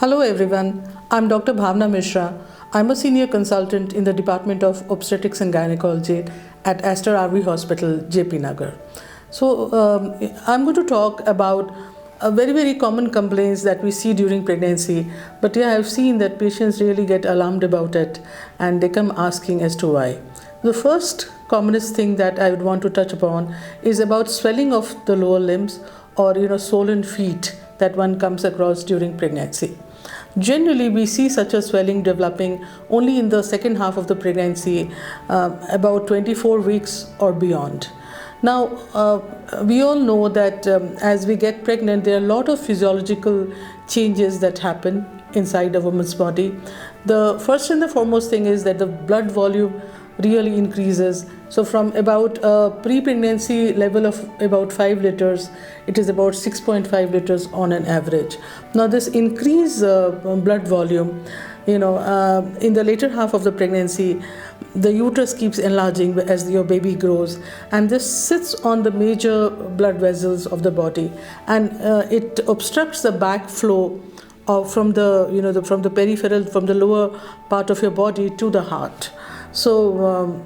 Hello everyone, I'm Dr. Bhavna Mishra. I'm a senior consultant in the Department of Obstetrics and Gynecology at Aster RV Hospital, JP Nagar. I'm going to talk about a very common complaints that we see during pregnancy. But yeah, I've seen that patients really get alarmed about it and they come asking as to why. The first commonest thing that I would want to touch upon is about swelling of the lower limbs or swollen feet that one comes across during pregnancy. Generally, we see such a swelling developing only in the second half of the pregnancy, about 24 weeks or beyond. Now, we all know that as we get pregnant, there are a lot of physiological changes that happen inside a woman's body. The first and the foremost thing is that the blood volume really increases. So from about a pre-pregnancy level of about 5 liters, it is about 6.5 liters on an average. Now this increased blood volume, in the later half of the pregnancy, the uterus keeps enlarging as your baby grows, and this sits on the major blood vessels of the body, and it obstructs the backflow from the peripheral, from the lower part of your body to the heart. So,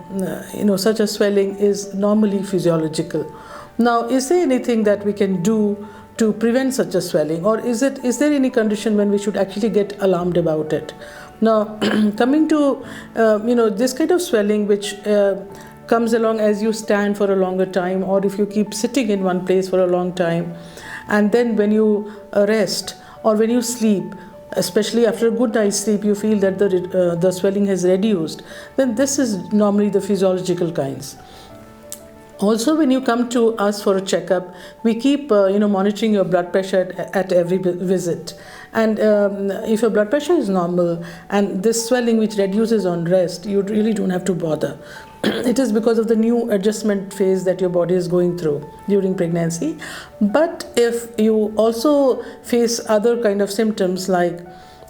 such a swelling is normally physiological. Now, is there anything that we can do to prevent such a swelling, or is there any condition when we should actually get alarmed about it? Now, coming to this kind of swelling which comes along as you stand for a longer time, or if you keep sitting in one place for a long time, and then when you rest or when you sleep, especially after a good night's sleep, you feel that the swelling has reduced, then this is normally the physiological kinds. Also, when you come to us for a checkup, we keep monitoring your blood pressure at every visit. And if your blood pressure is normal and this swelling which reduces on rest, you really don't have to bother. It is because of the new adjustment phase that your body is going through during pregnancy. But if you also face other kind of symptoms, like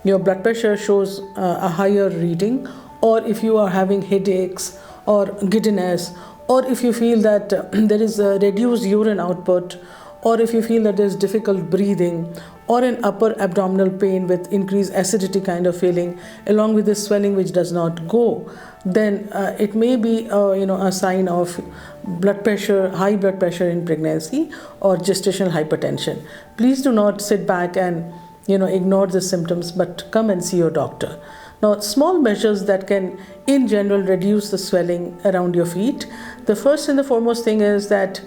your blood pressure shows a higher reading, or if you are having headaches or giddiness, or if you feel that there is a reduced urine output, or if you feel that there is difficult breathing, or an upper abdominal pain with increased acidity kind of feeling, along with this swelling which does not go, then it may be a sign of high blood pressure in pregnancy or gestational hypertension. Please do not sit back and ignore the symptoms, but come and see your doctor. Now, small measures that can in general reduce the swelling around your feet. The first and the foremost thing is that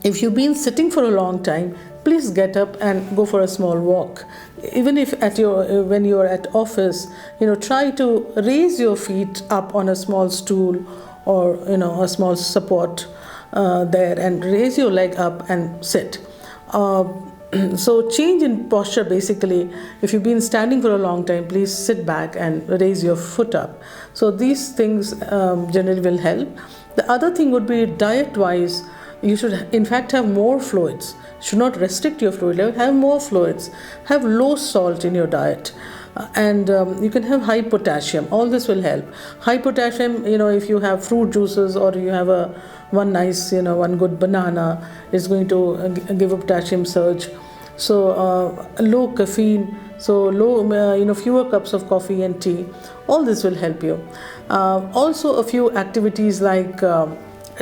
if you've been sitting for a long time, please get up and go for a small walk. Even if when you're at office, try to raise your feet up on a small stool or a small support there, and raise your leg up and sit. So change in posture basically. If you've been standing for a long time, please sit back and raise your foot up. So these things generally will help. The other thing would be diet-wise. You should in fact have more fluids. Should not restrict your fluid level, have more fluids. Have low salt in your diet. And you can have high potassium. All this will help. High potassium, if you have fruit juices, or you have one good banana, is going to give a potassium surge. So low caffeine, so low, fewer cups of coffee and tea. All this will help you. Also, a few activities like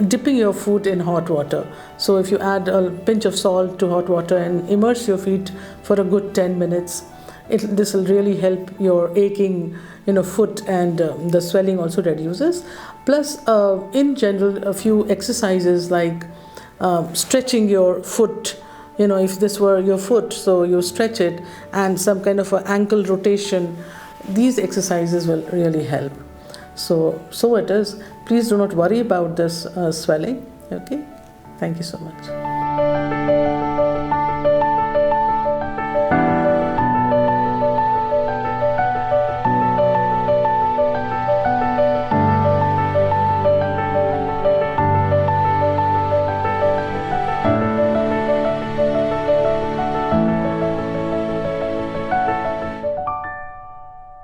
dipping your foot in hot water. So if you add a pinch of salt to hot water and immerse your feet for a good 10 minutes, this will really help your aching foot, and the swelling also reduces. Plus, in general, a few exercises like stretching your foot. If this were your foot, so you stretch it, and some kind of an ankle rotation. These exercises will really help. So it is. Please do not worry about this swelling. Okay. Thank you so much.